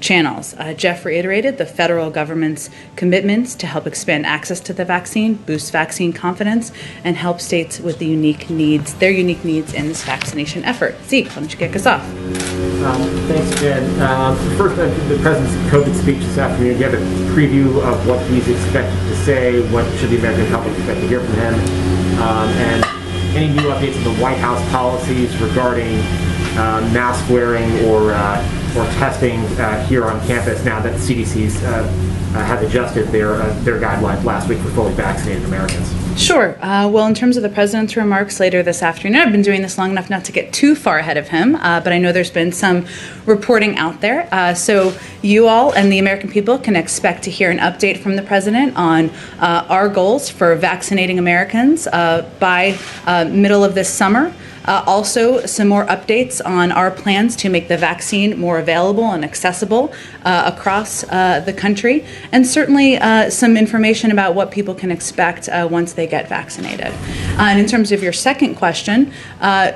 channels. Jeff reiterated the federal government's commitments to help expand access to the vaccine, boost vaccine confidence, and help states with their unique needs in this vaccination effort. Zeke, why don't you kick us off? Thanks, Jen. First, the President's COVID speech this afternoon. Do you have a preview of what he's expected to say? What should the American public expect to hear from him? And any new updates on the White House policies regarding mask wearing or testing here on campus now that the CDC's have adjusted their guidelines last week for fully vaccinated Americans? Sure. Well, in terms of the president's remarks later this afternoon, I've been doing this long enough not to get too far ahead of him, but I know there's been some reporting out there. So you all and the American people can expect to hear an update from the president on our goals for vaccinating Americans by middle of this summer. Also, some more updates on our plans to make the vaccine more available and accessible across the country, and certainly some information about what people can expect once they get vaccinated. And in terms of your second question,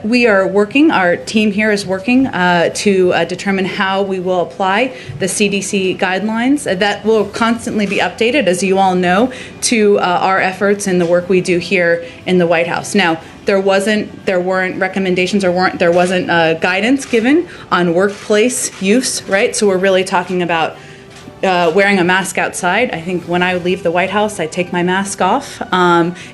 we are working, our team here is working to determine how we will apply the CDC guidelines. That will constantly be updated, as you all know, to our efforts and the work we do here in the White House. Now, there weren't recommendations there wasn't guidance given on workplace use, right? So we're really talking about wearing a mask outside. I think when I leave the White House, I take my mask off.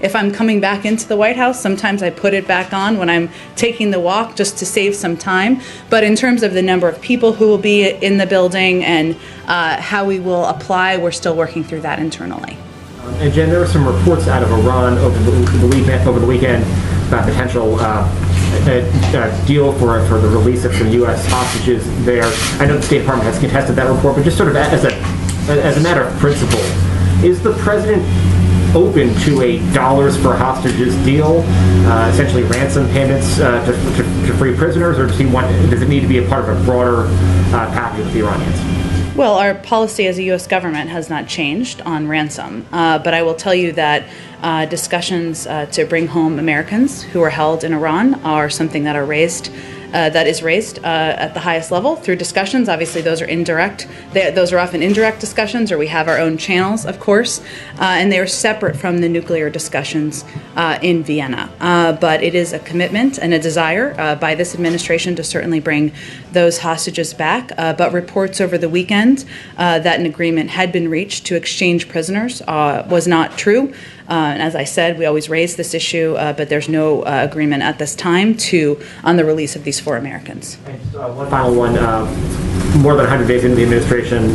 If I'm coming back into the White House, sometimes I put it back on when I'm taking the walk just to save some time. But in terms of the number of people who will be in the building and how we will apply, we're still working through that internally. And Jen, there were some reports out of Iran over the weekend about potential deal for the release of some U.S. hostages there. I know the State Department has contested that report, but just sort of as a matter of principle, is the president open to a dollars for hostages deal, essentially ransom payments to free prisoners, or does it need to be a part of a broader package with the Iranians? Well, our policy as a U.S. government has not changed on ransom, but I will tell you that discussions to bring home Americans who are held in Iran are something that is raised at the highest level through discussions. Obviously, those are indirect. Those are often indirect discussions, or we have our own channels, of course, and they are separate from the nuclear discussions in Vienna. But it is a commitment and a desire by this administration to certainly bring those hostages back. But reports over the weekend that an agreement had been reached to exchange prisoners was not true. And as I said, we always raise this issue, but there's no agreement at this time on the release of these 4 Americans. And one final one. More than 100 days into the administration,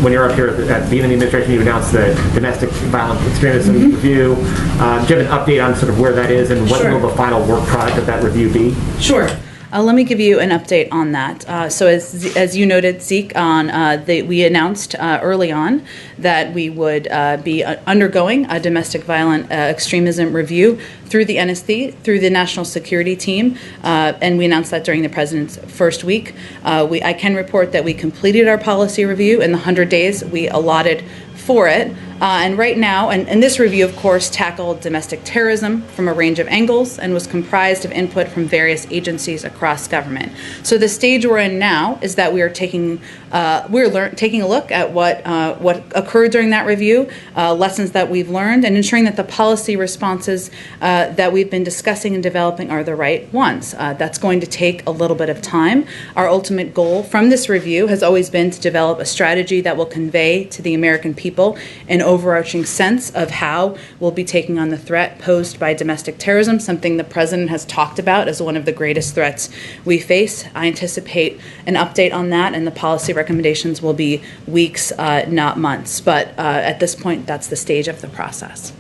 when you're up here at the beginning of the administration, you announced the domestic violence extremism review. Do you have an update on sort of where that is, and what will the final work product of that review be? Sure. Let me give you an update on that. So as you noted, Zeke, we announced early on that we would be undergoing a domestic violent extremism review through the NSC, through the National Security Team, and we announced that during the President's first week. I can report that we completed our policy review in the 100 days we allotted for it. And right now, and this review, of course, tackled domestic terrorism from a range of angles and was comprised of input from various agencies across government. So the stage we're in now is that we are taking a look at what occurred during that review, lessons that we've learned, and ensuring that the policy responses that we've been discussing and developing are the right ones. That's going to take a little bit of time. Our ultimate goal from this review has always been to develop a strategy that will convey to the American people an overarching sense of how we'll be taking on the threat posed by domestic terrorism, something the President has talked about as one of the greatest threats we face. I anticipate an update on that, and the policy recommendations will be weeks, not months. But at this point, that's the stage of the process.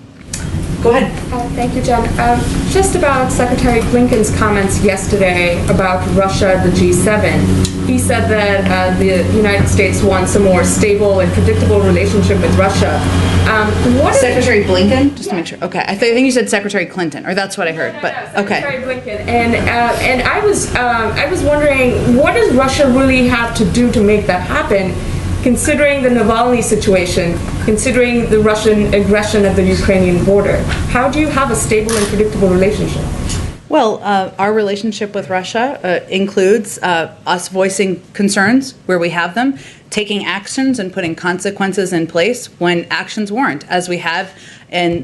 Go ahead. Thank you, Jen. Just about Secretary Blinken's comments yesterday about Russia, the G7. He said that the United States wants a more stable and predictable relationship with Russia. Secretary Blinken? Just to make sure. Okay. I think you said Secretary Clinton, or that's what I heard. But okay. Secretary Blinken. And I was wondering, what does Russia really have to do to make that happen? Considering the Navalny situation, considering the Russian aggression at the Ukrainian border, how do you have a stable and predictable relationship? Well, our relationship with Russia includes us voicing concerns where we have them, taking actions and putting consequences in place when actions warrant, as we have in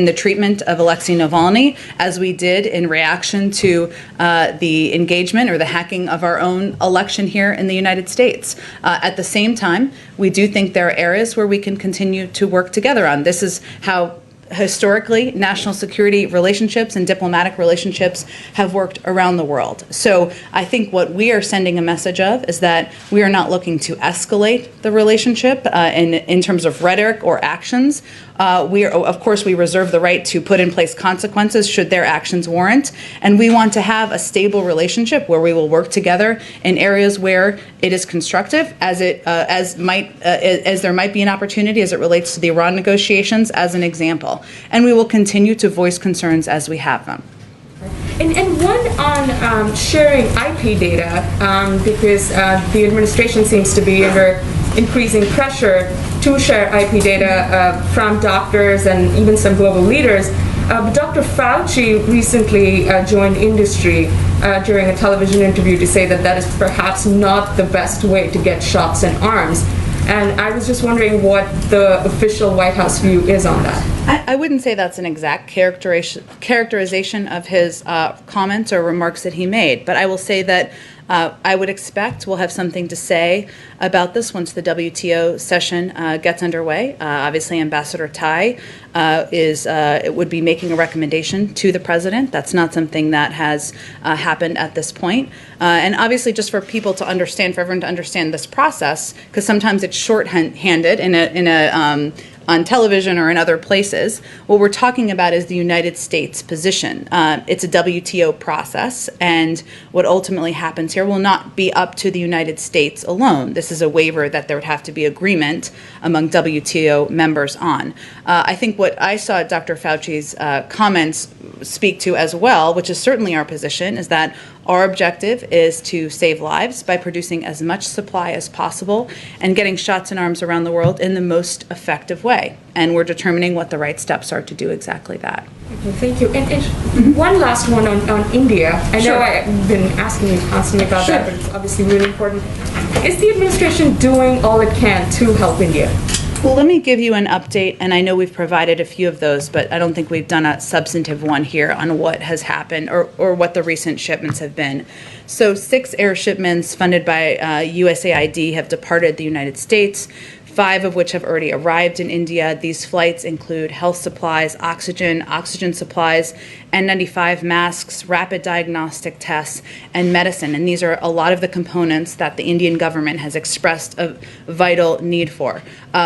the treatment of Alexei Navalny, as we did in reaction to the engagement or the hacking of our own election here in the United States. At the same time, we do think there are areas where we can continue to work together on. This is how historically, national security relationships and diplomatic relationships have worked around the world. So I think what we are sending a message of is that we are not looking to escalate the relationship in terms of rhetoric or actions. Of course, we reserve the right to put in place consequences should their actions warrant, and we want to have a stable relationship where we will work together in areas where it is constructive, as there might be an opportunity as it relates to the Iran negotiations, as an example. And we will continue to voice concerns as we have them. And one on sharing IP data, because the administration seems to be under increasing pressure to share IP data from doctors and even some global leaders. But Dr. Fauci recently joined industry during a television interview to say that that is perhaps not the best way to get shots in arms. And I was just wondering what the official White House view is on that. I wouldn't say that's an exact characterization of his comments or remarks that he made, but I will say that I would expect we'll have something to say about this once the WTO session gets underway. Obviously, Ambassador Tai would be making a recommendation to the president. That's not something that has happened at this point. And obviously, just for people to understand, for everyone to understand this process, because sometimes it's shorthanded on television or in other places. What we're talking about is the United States position. It's a WTO process, and what ultimately happens here will not be up to the United States alone. This is a waiver that there would have to be agreement among WTO members on. I think what I saw Dr. Fauci's comments speak to as well, which is certainly our position, is that our objective is to save lives by producing as much supply as possible and getting shots in arms around the world in the most effective way. And we're determining what the right steps are to do exactly that. Okay, thank you. And one last one on India. I know I've been asking you constantly about that, but it's obviously really important. Is the administration doing all it can to help India? Well, let me give you an update, and I know we've provided a few of those, but I don't think we've done a substantive one here on what has happened or what the recent shipments have been. So 6 air shipments funded by USAID have departed the United States, 5 of which have already arrived in India. These flights include health supplies, oxygen supplies, N95 masks, rapid diagnostic tests, and medicine. And these are a lot of the components that the Indian government has expressed a vital need for.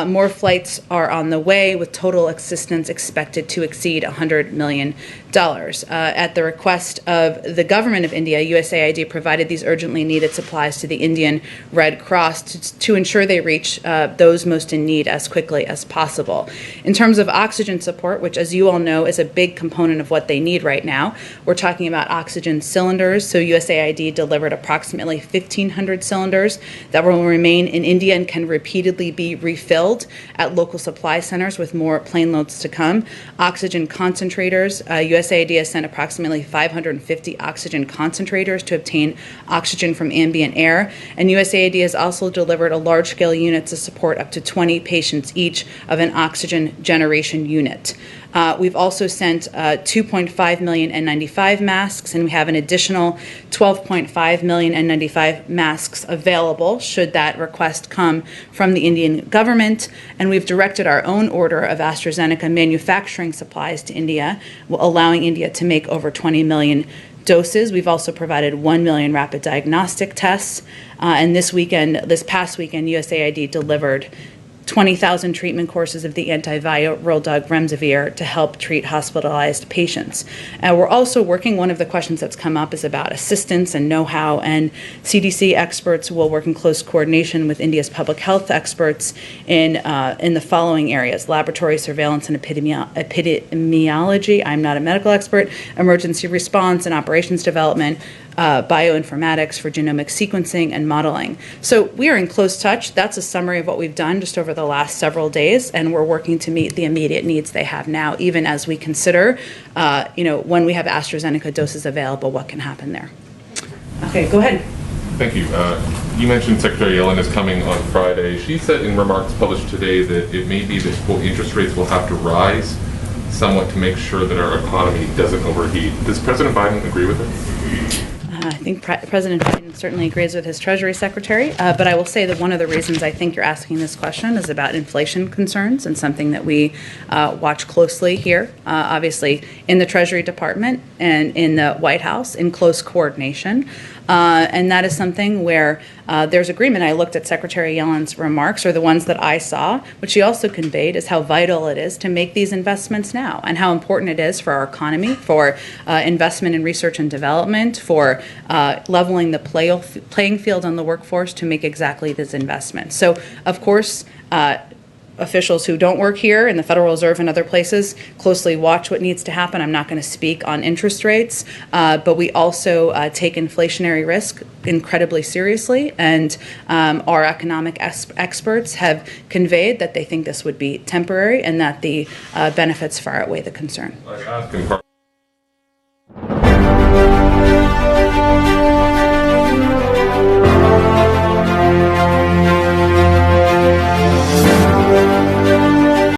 More flights are on the way, with total assistance expected to exceed $100 million. At the request of the government of India, USAID provided these urgently needed supplies to the Indian Red Cross to ensure they reach those most in need as quickly as possible. In terms of oxygen support, which, as you all know, is a big component of what they need right now, we're talking about oxygen cylinders. So USAID delivered approximately 1,500 cylinders that will remain in India and can repeatedly be refilled at local supply centers, with more plane loads to come. Oxygen concentrators, USAID has sent approximately 550 oxygen concentrators to obtain oxygen from ambient air, and USAID has also delivered a large-scale unit to support up to 20 patients each of an oxygen generation unit. We've also sent 2.5 million N95 masks, and we have an additional 12.5 million N95 masks available should that request come from the Indian government. And we've directed our own order of AstraZeneca manufacturing supplies to India, allowing India to make over 20 million doses. We've also provided 1 million rapid diagnostic tests. And this past weekend, USAID delivered 20,000 treatment courses of the antiviral drug remdesivir to help treat hospitalized patients. We're also working, one of the questions that's come up is about assistance and know-how, and CDC experts will work in close coordination with India's public health experts in the following areas: laboratory surveillance and epidemiology, I'm not a medical expert, emergency response and operations development, bioinformatics for genomic sequencing and modeling. So we are in close touch. That's a summary of what we've done just over the last several days, and we're working to meet the immediate needs they have now, even as we consider, when we have AstraZeneca doses available, what can happen there. Okay, go ahead. Thank you. You mentioned Secretary Yellen is coming on Friday. She said in remarks published today that it may be that, quote, interest rates will have to rise somewhat to make sure that our economy doesn't overheat. Does President Biden agree with it? I think President Biden certainly agrees with his Treasury Secretary, but I will say that one of the reasons I think you're asking this question is about inflation concerns and something that we watch closely here, obviously in the Treasury Department and in the White House in close coordination. And that is something where there's agreement. I looked at Secretary Yellen's remarks, or the ones that I saw, which she also conveyed is how vital it is to make these investments now and how important it is for our economy, for investment in research and development, for leveling the playing field on the workforce to make exactly this investment. So, of course, officials who don't work here in the Federal Reserve and other places closely watch what needs to happen. I'm not going to speak on interest rates, but we also take inflationary risk incredibly seriously, and our economic experts have conveyed that they think this would be temporary and that the benefits far outweigh the concern. I ask in part